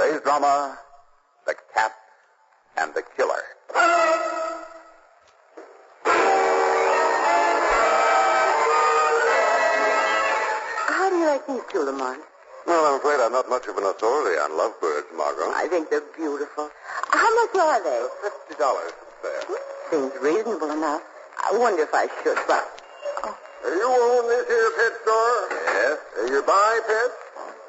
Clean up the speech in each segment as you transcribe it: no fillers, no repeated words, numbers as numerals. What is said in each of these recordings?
Today's drama, The Cat and the Killer. How do you like these two, Lamont? Well, I'm afraid I'm not much of an authority on lovebirds, Margot. I think they're beautiful. How much are they? $50 there. Seems reasonable enough. I wonder if I should, but... You own this here pet store? Yes. You buy pets?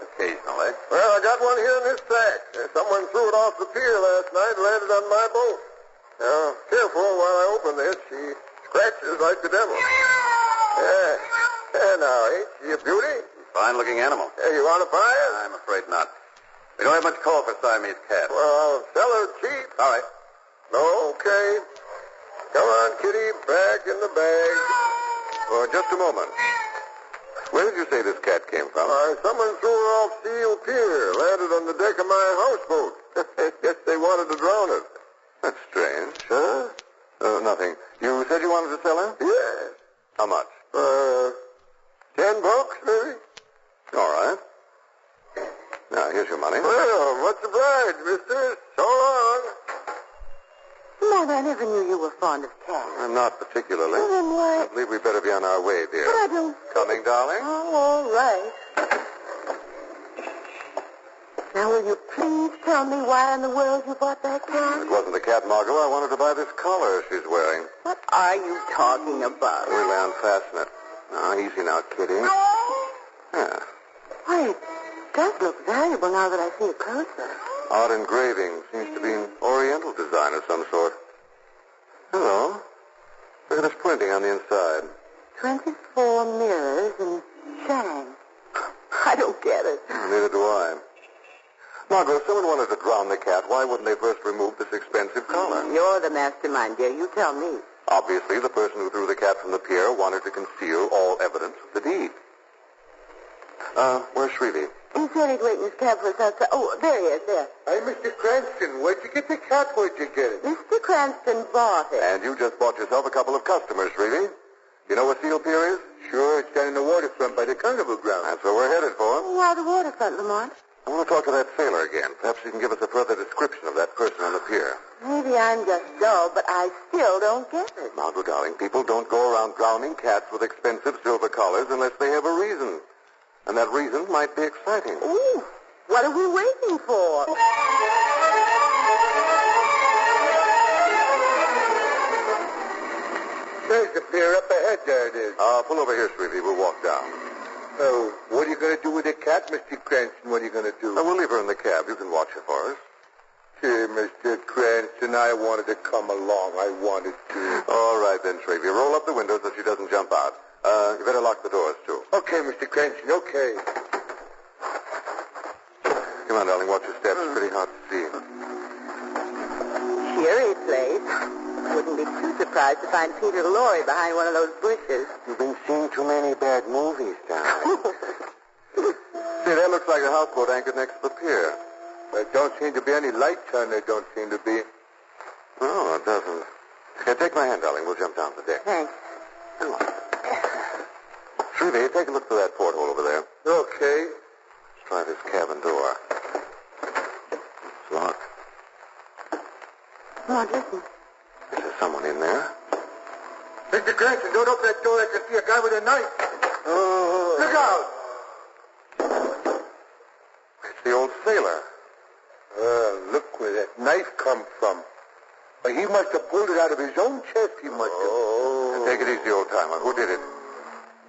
Occasionally. Well, I got one here in this sack. Someone threw it off the pier last night and landed on my boat. Now, careful while I open this. She scratches like the devil. Now, ain't she a beauty? Fine-looking animal. You want to buy it? I'm afraid not. We don't have much call for Siamese cats. Well, I'll sell her cheap. All right. Okay. Come on, kitty, back in the bag. Oh, just a moment. Where did you say this cat came from? Someone threw her off Seal Pier, landed on the deck of my houseboat. Guess they wanted to drown it. That's strange. Huh? Nothing. You said you wanted to sell her? Yes. How much? $10, maybe. All right. Now, here's your money. Well, much obliged, mister. So long. Mother, I never knew you were fond of cats. I'm not particularly. Well, then why... I believe we better be on our way, dear. But I don't... Coming, darling? Oh, all right. Now, will you please tell me why in the world you bought that cat? It wasn't the cat, Margot. I wanted to buy this collar she's wearing. What are you talking about? We'll unfasten it. Now, easy now, kitty. Yeah. Why, it does look valuable now that I see it closer. Odd engraving. Seems to be an oriental design of some sort. Hello. Look at this printing on the inside. 24 mirrors and shine. I don't get it. Neither do I. Margot, if someone wanted to drown the cat, why wouldn't they first remove this expensive collar? You're the mastermind, dear. You tell me. Obviously, the person who threw the cat from the pier wanted to conceal all evidence of the deed. Where's Shrevey? He said he'd wait in his cab for us outside. Oh, there he is, there. Hey, Mr. Cranston, where'd you get the cat? Where'd you get it? Mr. Cranston bought it. And you just bought yourself a couple of customers, Shrevey. You know where Seal Pier is? Sure, it's down in the waterfront by the carnival ground. That's where we're headed for. Why the waterfront, Lamont? I want to talk to that sailor again. Perhaps he can give us a further description of that person on the pier. Maybe I'm just dull, but I still don't get it. Margot, darling, people don't go around drowning cats with expensive silver collars unless they have a reason. And that reason might be exciting. Ooh, what are we waiting for? There's the pier up ahead. There it is. Pull over here, Shrevey. We'll walk down. Oh, what are you going to do with the cat, Mr. Cranston? What are you going to do? We'll leave her in the cab. You can watch her for us. Gee, Mr. Cranston, I wanted to come along. I wanted to. All right, then, Shrevey. Roll up the window so she doesn't jump out. You better lock the doors, too. Okay, Mr. Cranston, okay. Come on, darling. Watch your steps. It's pretty hard to see. Cheery place. Wouldn't be too surprised to find Peter Lorre behind one of those bushes. You've been seeing too many bad movies, darling. See, that looks like a houseboat anchored next to the pier. There don't seem to be any lights on there, don't seem to be. No, it doesn't. Here, take my hand, darling. We'll jump down the deck. Thanks. Come on. Shrevey, take a look through that porthole over there. Okay. Let's try this cabin door. It's locked. Lamont, listen. Is there someone in there? Mr. Cranston, don't open that door. I can see a guy with a knife. Oh. Look out! It's the old sailor. Look where that knife come from. He must have pulled it out of his own chest. He must have. Oh. Take it easy, old timer. Who did it?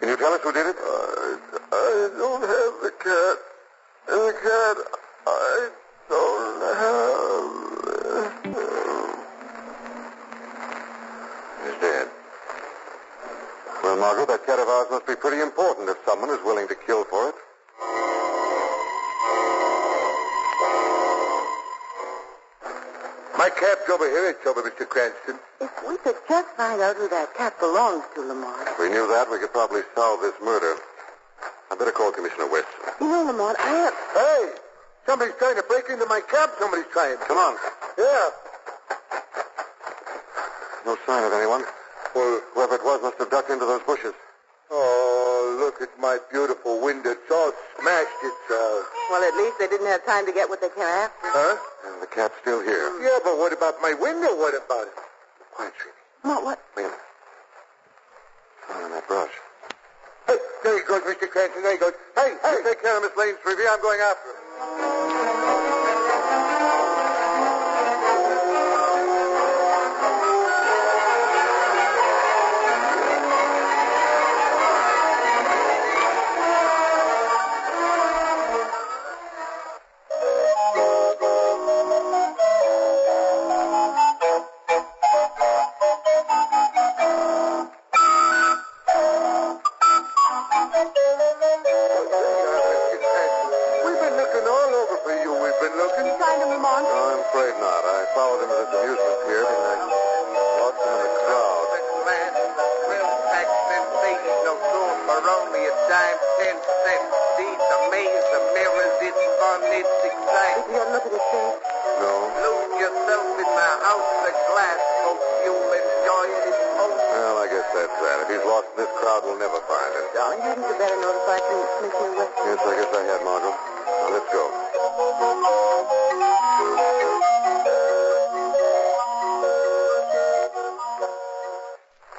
Can you tell us who did it? I don't have the cat. The cat, I don't have. He's dead. Well, Margot, that cat of ours must be pretty important if someone is willing to kill for it. My cab's over here. It's over, Mr. Cranston. If we could just find out who that cat belongs to, Lamont. If we knew that, we could probably solve this murder. I better call Commissioner Weston. You know, Lamont, I have... Hey! Somebody's trying to break into my cab. Somebody's trying. Come on. Yeah. No sign of anyone. Well, whoever it was must have ducked into those bushes. Oh, look at my beautiful window. It's all smashed itself. Well, at least they didn't have time to get what they came after. Huh? And the cat's still here. Yeah, but what about my window? What about it? Quiet, Shrevey. What? Wait a minute. Oh, that brush. Hey, there he goes, Mr. Cranston. There he goes. Hey, Take care of Miss Lane, Shrevey. I'm going after him. We've been looking all over for you. We've been looking. You find him, Lamont? No, I'm afraid not. I followed him to this amusement pier, but I lost him in the crowd. Real pack sensational soul for only a dime, 10 cents. These the maze, the mirrors, it's fun, it's exciting. Did you look at his face? No. Lose yourself in my house of glass, folks. You'll enjoy it in home. Well, I guess that's that. If he's lost in this crowd, we'll never find him. Darling, hadn't you better notify Commissioner West? Yes, I guess I had, Margot. Now, let's go.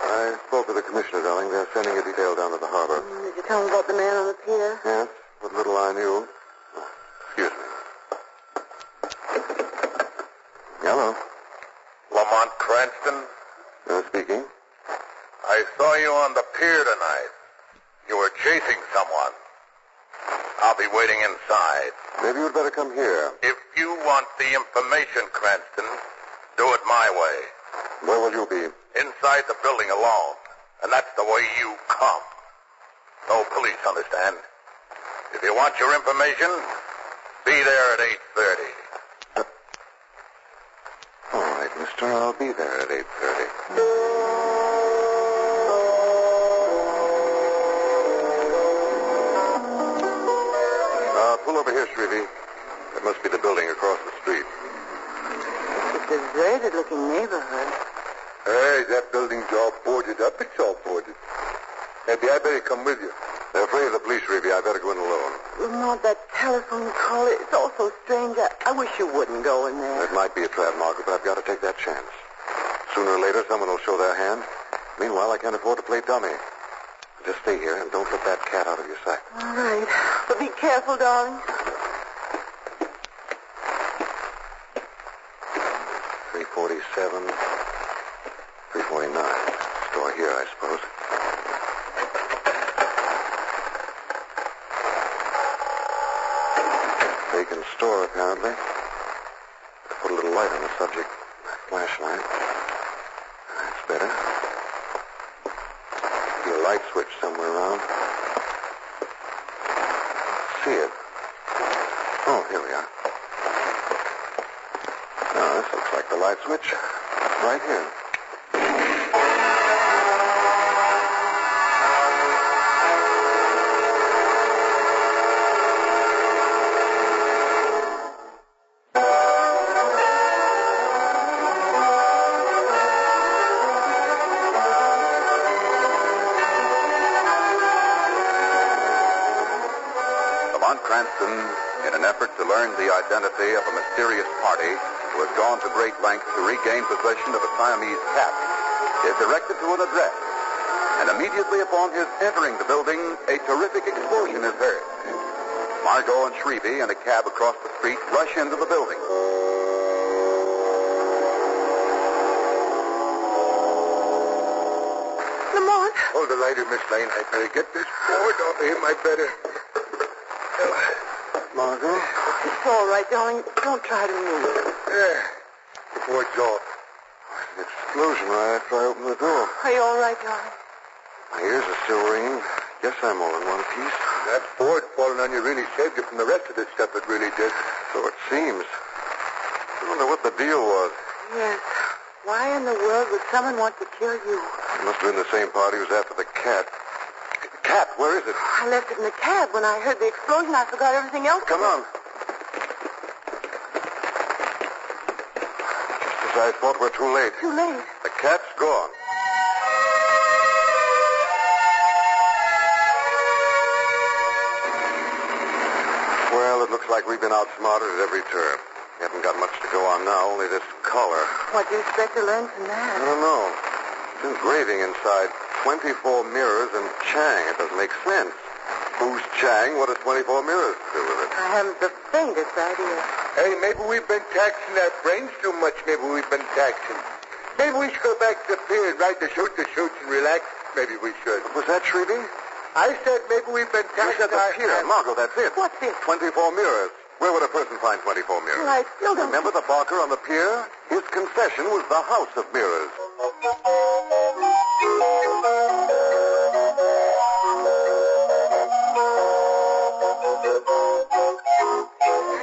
I spoke to the commissioner, darling. They're sending a detail down to the harbor. Did you tell him about the man on the pier? Yes, what little I knew. Oh, excuse me. Hello. Lamont Cranston, Speaking. I saw you on the pier tonight. You were chasing someone. I'll be waiting inside. Maybe you'd better come here. If you want the information, Cranston, do it my way. Where will you be? Inside the building alone. And that's the way you come. No police, understand? If you want your information, be there at 8:30. All right, mister. I'll be there at 8:30. Pull over here, Shrevey. That must be the building across the street. It's a deserted-looking neighborhood. Hey, that building's all boarded up. It's all boarded. Maybe I better come with you. They're afraid of the police, Shrevey. I better go in alone. Lamont, that telephone call, it's all so strange. I wish you wouldn't go in there. It might be a trap, Margaret, but I've got to take that chance. Sooner or later, someone will show their hand. Meanwhile, I can't afford to play dummy. Just stay here and don't let that cat out of your sight. All right. But be careful, darling. 347, 349. Store here, I suppose. Vacant store, apparently. I put a little light on the subject. Flashlight. That's better. See a light switch somewhere around. See it. Oh, here we are. Now, this looks like the light switch. Right here. Cranston, in an effort to learn the identity of a mysterious party who has gone to great lengths to regain possession of a Siamese cat, is directed to an address. And immediately upon his entering the building, a terrific explosion is heard. Margot and Shrevey in a cab across the street rush into the building. Lamont. Hold the lighter, Miss Lane. I better get this board off of him. I better. Margot? It's all right, darling. Don't try to move. There. The board's off. An explosion right after I opened the door. Are you all right, darling? My ears are still ringing. Guess I'm all in one piece. That board falling on you really saved you from the rest of the stuff. It really did. So it seems. I wonder what the deal was. Yes. Why in the world would someone want to kill you? It must have been the same party who was after the cat. Cat, where is it? I left it in the cab. When I heard the explosion, I forgot everything else. Come on. Just as I thought, we're too late. Too late. The cat's gone. looks like we've been outsmarted at every turn. We haven't got much to go on now, only this collar. What do you expect to learn from I that? don't know. It's engraving inside 24 mirrors and Chang. It doesn't make sense. Who's Chang? What does 24 mirrors do with it? I haven't the faintest idea. Hey, maybe we've been taxing our brains too much. Maybe we've been taxing. Maybe we should go back to the pier and ride the shoots and relax. Maybe we should. Was that Shrevey? I said maybe we've been You taxing said the our... pier. Margot, that's it. What's this? 24 mirrors. Where would a person find 24 mirrors? Well, I still don't... Remember the barker on the pier? His concession was the House of Mirrors.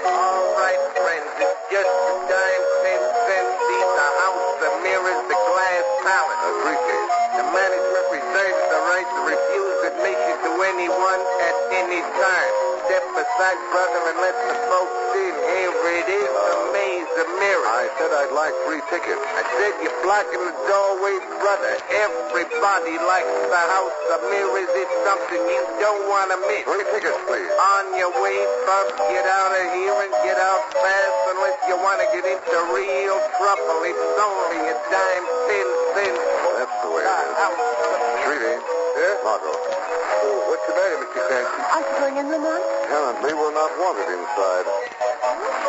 All right, friends, it's just a dime, 10 cents. These the House of Mirrors, the Glass Palace. A briefcase. The management reserves the right to refuse admission to anyone at any time. Step aside, brother, and let the folks in. Here it is, the Maze of Mirrors. I said I'd like 3 tickets. I said you're blocking the doorway, brother. Everybody likes the House of Mirrors. It's something you don't want to miss. 3 tickets, please. On your way, folks, get out of here and get out fast unless you want to get into real trouble. It's only a dime, 10 cents. That's the way it is. Shrevey. Yeah? Margot. Oh, what's the matter, Mr. Clancy? Are you going in, Lamont? Apparently we're not wanted inside.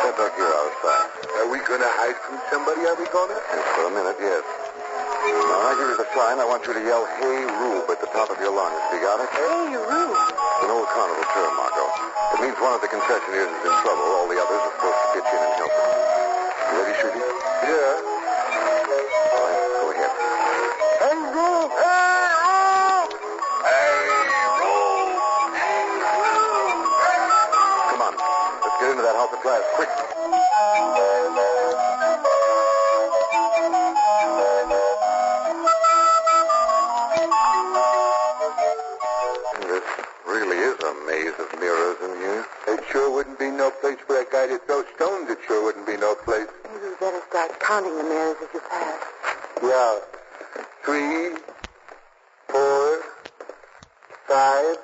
Step back here outside. Are we going to hide from somebody? Are we going to? Yes, for a minute, yes. Now, I give you the sign. I want you to yell, "Hey, Rube," at the top of your lungs. You got it? Hey, Rube. It's an old carnival term, Margot. It means one of the concessionaires is in trouble. All the others are supposed to pitch in and help him. You ready, Shrevey? Yeah. All right, go ahead. Hey, Rube! Hey, Rube! Come on. Let's get into that house at glass, quick. This really is a maze of mirrors in here. It sure wouldn't be no place for a guy to throw stones. It sure wouldn't be no place. Maybe we better start counting the mirrors as you pass. Yeah. 3, 4, 5,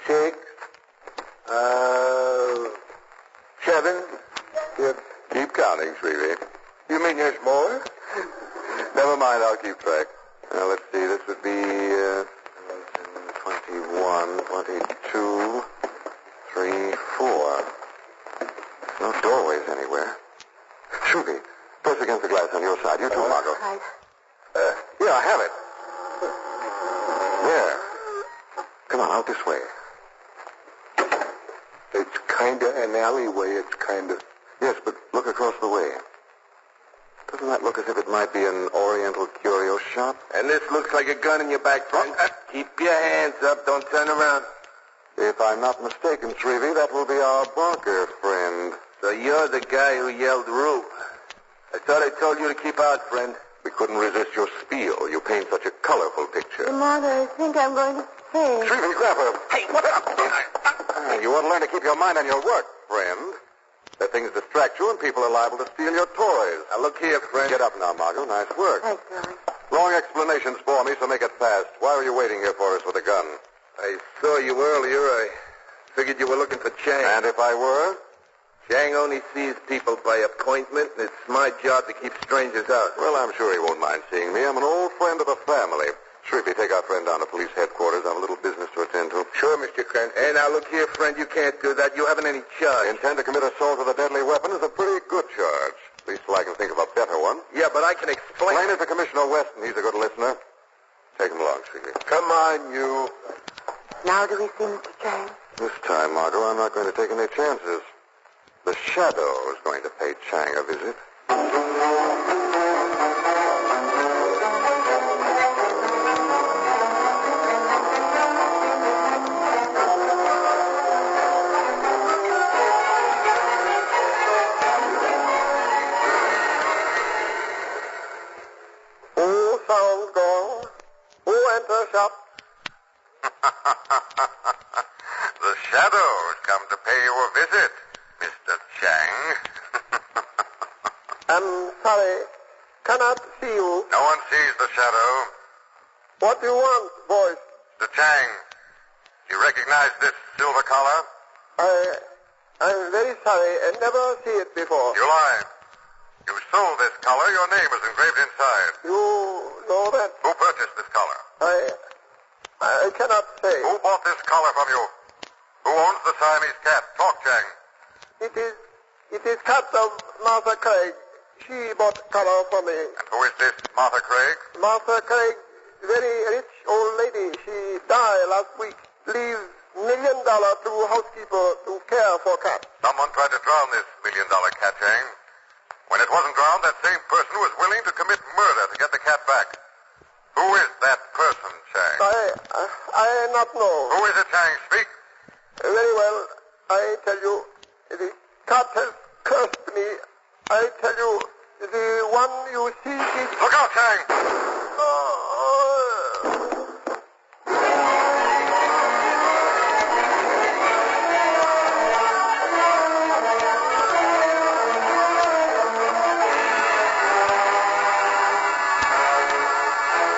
6, 7. Yep. Keep counting, Shrevey. You mean there's more? Never mind, I'll keep track. Now, let's see. This would be 21, 22, 3, 4. No doorways anywhere. Shrevey, press against the glass on your side. You too, Margot. Right. Here, I have it. There. Come on, out this way. It's kind of an alleyway. It's kind of... Yes, but look across the way. Doesn't that look as if it might be an Oriental curio shop? And this looks like a gun in your back, friend. Keep your hands up. Don't turn around. If I'm not mistaken, Shrevey, that will be our Barker friend. So you're the guy who yelled Rube. I thought I told you to keep out, friend. We couldn't resist your spiel. You paint such a colorful picture. Lamont, I think I'm going to faint. Shrevey, grab her. Hey, what's up? You want to learn to keep your mind on your work, friend. Let things distract you and people are liable to steal your toys. Now, look here, friend. Get up now, Margot. Nice work. Thanks, darling. Long explanations for me, so make it fast. Why were you waiting here for us with a gun? I saw you earlier. I figured you were looking for Chang. And if I were? Chang only sees people by appointment, and it's my job to keep strangers out. Well, I'm sure he won't mind seeing me. I'm an old friend of the family. Shrevey, take our friend down to police headquarters. I have a little business to attend to. Sure, Mr. Clancy. Hey, now, look here, friend. You can't do that. You haven't any charge. Intend to commit assault with a deadly weapon is a pretty good charge. At least till I can think of a better one. Yeah, but I can explain. Explain it to Commissioner Weston. He's a good listener. Take him along, Shrevey. Come on, you. Now do we see Mr. Chang? This time, Margot, I'm not going to take any chances. The Shadow is going to pay Chang a visit. Who sounds gone? Who enters shop? The Shadow's come to pay you a visit, Mr. Chang. I'm sorry. Cannot see you. No one sees the Shadow. What do you want, boys? Mr. Chang, you recognize this silver collar? I'm very sorry. I never see it before. You lied. You sold this collar. Your name is engraved inside. You know that? Who purchased this collar? I cannot say. Who bought this collar from you? Who owns the Siamese cat? Talk, Chang. It is cat of Martha Craig. She bought collar for me. And who is this Martha Craig? Martha Craig, very rich old lady. She died last week. Leaves $1 million to housekeeper to care for cat. Someone tried to drown this $1 million cat, Chang. When it wasn't drowned, that same person was willing to commit murder to get the cat back. Who is that person, Chang? I not know. Who is it, Chang? Speak. Very well. I tell you, the cat has cursed me. I tell you, the one you see is... Look out, Chang!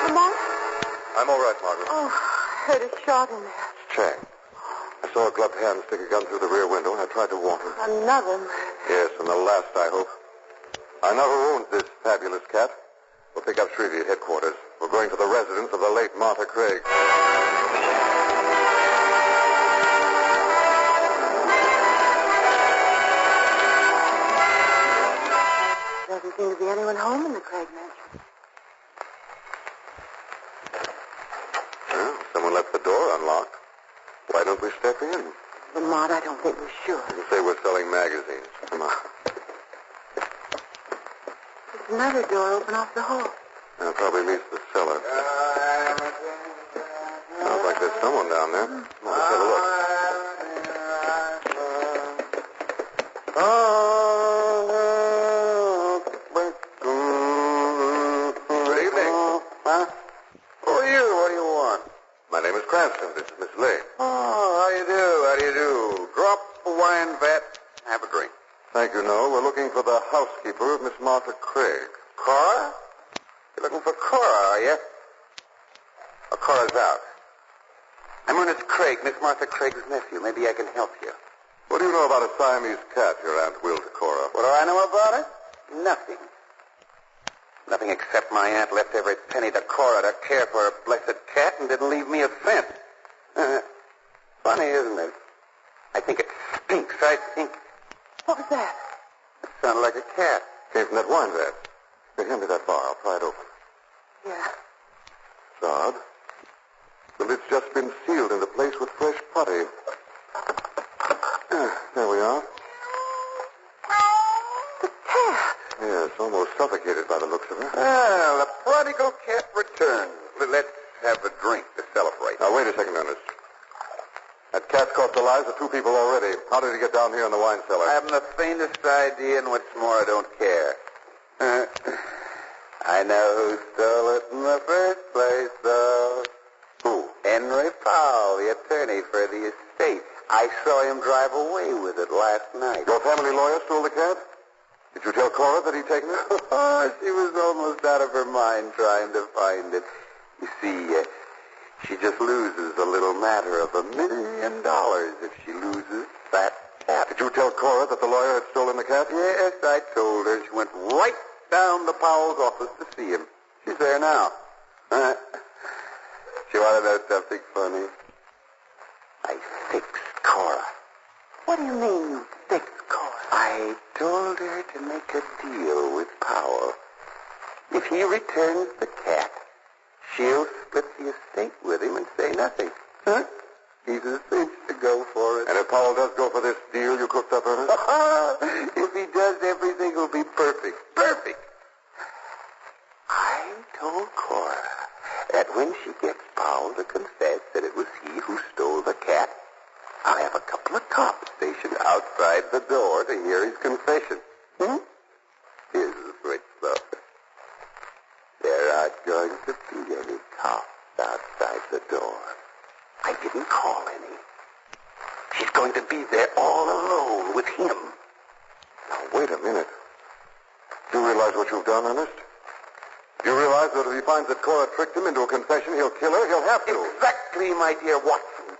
Lamont? I'm all right, Margaret. Oh, I heard a shot in there. Chang. I saw a gloved hand stick a gun through the rear window, and I tried to warn her. Another. Yes, and the last, I hope. I know who owns this fabulous cat. We'll pick up Shrevey at headquarters. We're going to the residence of the late Martha Craig. Doesn't seem to be anyone home in the Craig mansion. Well, someone left the door unlocked. Why don't we step in? Lamont, I don't think we should. You say we're selling magazines. Come on. There's another door open off the hall. That probably leads to the cellar. Sounds like there's someone down there. Come on, let's have a look. Good evening. Huh? Who are you? What do you want? My name is Cranston. This is Miss Lane. Oh, how do you do? How do you do? Drop a wine vat. Have a drink. Thank you, no. We're looking for the housekeeper of Miss Martha Craig. Cora? You're looking for Cora, are you? Oh, Cora's out. I'm Ernest Craig, Miss Martha Craig's nephew. Maybe I can help you. What do you know about a Siamese cat your aunt willed to Cora? What do I know about it? Nothing. Nothing except my aunt left every penny to Cora to care for her blessed cat and didn't leave me a cent. Funny, isn't it? I think it stinks. I think... What was that? It sounded like a cat. Came from that wine vat. Here, hand me that bar. I'll pry it open. Yeah. It's odd. The lid's just been sealed into place with fresh putty. There we are. The cat. Yes, almost suffocated by the looks of her. Well, the prodigal cat returns. Let's have a drink to celebrate. Now, wait a second, Ernest. That cat's cost the lives of 2 people already. How did he get down here in the wine cellar? I haven't the faintest idea, and what's more, I don't care. I know who stole it in the first place, though. Who? Henry Powell, the attorney for the estate. I saw him drive away with it last night. Your family lawyer stole the cat? Did you tell Cora that he'd taken it? Oh, she was almost out of her mind trying to find it. You see, she just loses a little matter of $1 million if she loses that cat. Did you tell Cora that the lawyer had stolen the cat? Yes, I told her. She went right down to Powell's office to see him. She's there now. She want to know something funny? I fixed Cora. What do you mean, you fixed Cora? I told her to make a deal with Powell. If he returns the cat, she'll split the estate with him and say nothing. Huh? He's a cinch to go for it. And if Powell does go for this deal you cooked up, Ernest? If he does, everything will be perfect. Perfect. I told Cora that when she gets Powell to confess that it was he who stole the cat, I'll have a couple of cops stationed outside the door to hear his confession. Here's the switch, though. There aren't going to be any cops outside the door. I didn't call any. She's going to be there all alone with him. Now, wait a minute. Do you realize what you've done, Ernest? Do you realize that if he finds that Cora tricked him into a confession, he'll kill her? He'll have to. Exactly, my dear Watson.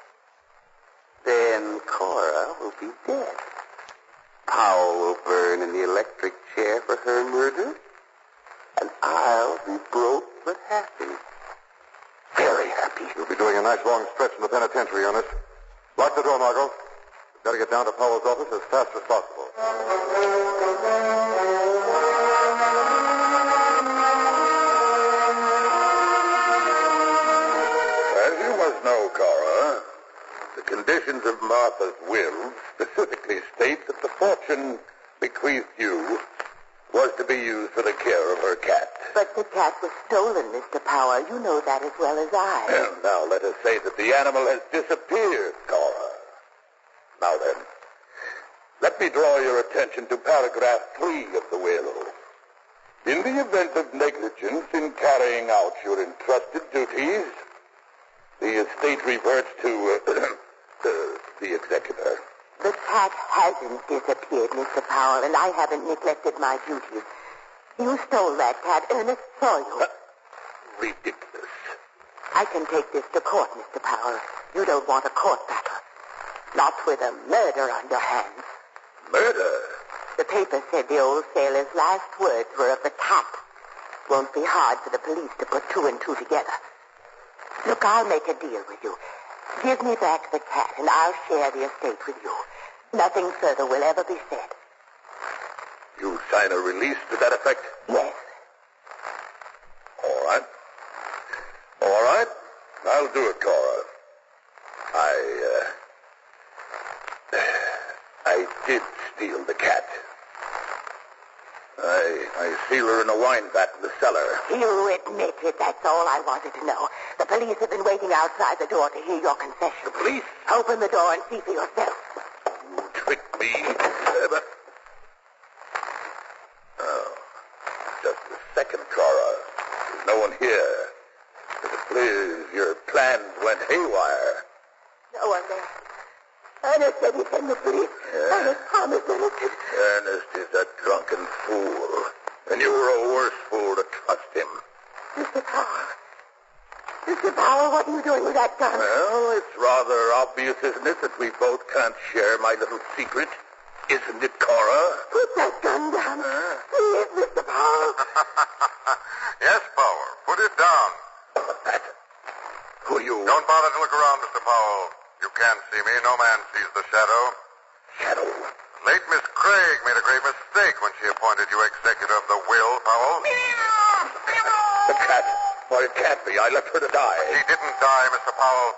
Then Cora will be dead. Powell will burn in the electric chair for her murder, and I'll be broke but happy. Very happy. You'll be doing a nice long stretch in the penitentiary, Ernest. Lock the door, Margot. We've got to get down to Powell's office as fast as possible. As you must know, Cora, the conditions of Martha's will specifically state that the fortune bequeathed you was to be used for the care of her cat. But the cat was stolen, Mr. Powell. You know that as well as I. And now let us say that the animal has disappeared, Cora. Now then, let me draw your attention to paragraph 3 of the will. In the event of negligence in carrying out your entrusted duties, the estate reverts to the executor. The cat hasn't disappeared, Mr. Powell, and I haven't neglected my duties. You stole that cat. Ernest saw you. Ridiculous. I can take this to court, Mr. Powell. You don't want a court battle. Not with a murder on your hands. Murder? The paper said the old sailor's last words were of the cat. Won't be hard for the police to put 2 and 2 together. Look, I'll make a deal with you. Give me back the cat, and I'll share the estate with you. Nothing further will ever be said. You sign a release to that effect? Yes. All right. All right. I'll do it, Cora. I did steal the cat. I seal her in a wine vat in the cellar. You admit it. That's all I wanted to know. The police have been waiting outside the door to hear your confession. The police? Open the door and see for yourself. You tricked me. But... Oh, just a second, Cora. There's no one here. It appears your plans went haywire. No one there. Ernest said he'd send the police. Yeah. Ernest promised Ernest. Ernest is a drunken fool. And you were a worse fool to trust him. Mr. Powell. Mr. Powell, what are you doing with that gun? Well, it's rather obvious, isn't it, that we both can't share my little secret? Isn't it, Cora? Put that gun down. Please, Mr. Powell. Yes, Powell. Put it down. That? Who are you? Don't bother to look around, Mr. Powell. You can't see me. No man sees the shadow. Shadow? Late Miss Craig made a great mistake when she appointed you executor of the will, Powell. The cat. Why, it can't be. I left her to die. She didn't die, Mr. Powell.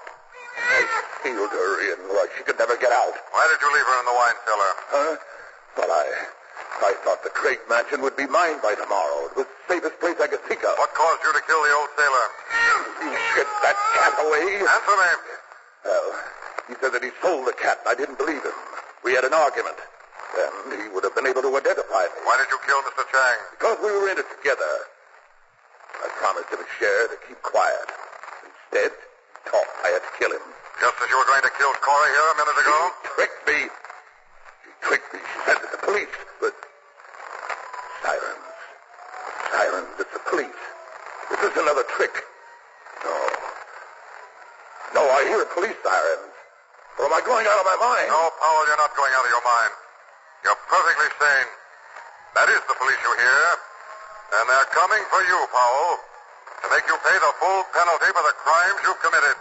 I sealed her in. Why, she could never get out. Why did you leave her in the wine cellar? Huh? Well, I thought the Craig mansion would be mine by tomorrow. It was the safest place I could think of. What caused you to kill the old sailor? You get that cat away. Answer me. Well, he said that he sold the cat, and I didn't believe him. We had an argument. Then he would have been able to identify me. Why did you kill Mr. Chang? Because we were in it together. I promised him a share to keep quiet. Instead, he talked. I had to kill him. Just as you were going to kill Cora here a minute ago? She tricked me. She sent it to the police. But sirens. Sirens. It's the police. This is another trick. No, I hear police sirens. Or am I going out of my mind? No, Powell, you're not going out of your mind. You're perfectly sane. That is the police you hear. And they're coming for you, Powell, to make you pay the full penalty for the crimes you've committed.